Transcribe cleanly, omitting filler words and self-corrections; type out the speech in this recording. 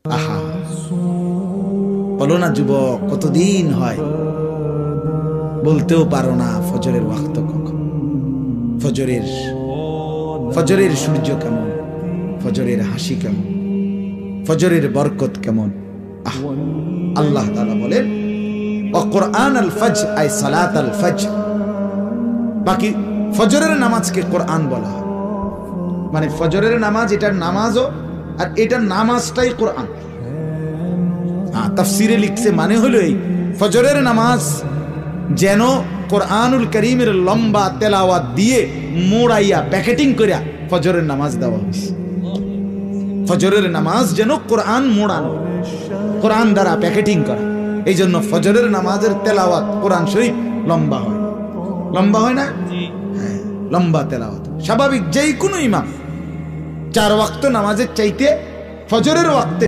আহা, বলো না যুবক, কতদিন হয় বলতেও পারো না ফজরের ওয়াক্ত কখন, ফজরের সূর্য কেমন, ফজরের হাসি কেমন, ফজরের বরকত কেমন। আল্লাহ তাআলা বলেন কুরআন আল ফজর আই সালাত আল ফজর। বাকি ফজরের নামাজকে কোরআন বলা হয়, মানে ফজরের নামাজ এটার নামাজও, আর এটার নামাজটাই কোরআন। তাফসিরে লিখছে মানে হলো এই ফজরের নামাজ যেন কোরআনুল কারীমের লম্বা তেলাওয়াত দিয়ে মোড়াইয়া প্যাকেটিং করিয়া ফজরের নামাজ দেওয়া হয়েছে। ফজরের নামাজ যেন কোরআন মোড়ানো, কোরআন দ্বারা প্যাকেটিং করা। এই জন্য ফজরের নামাজের তেলাওয়াত কোরআন শরীফ লম্বা হয়, লম্বা হয় না? হ্যাঁ, লম্বা তেলাওয়াত স্বাভাবিক। যেই কোনো ইমাম 4 ওয়াক্ত নামাজের চাইতে ফজরের ওয়াক্তে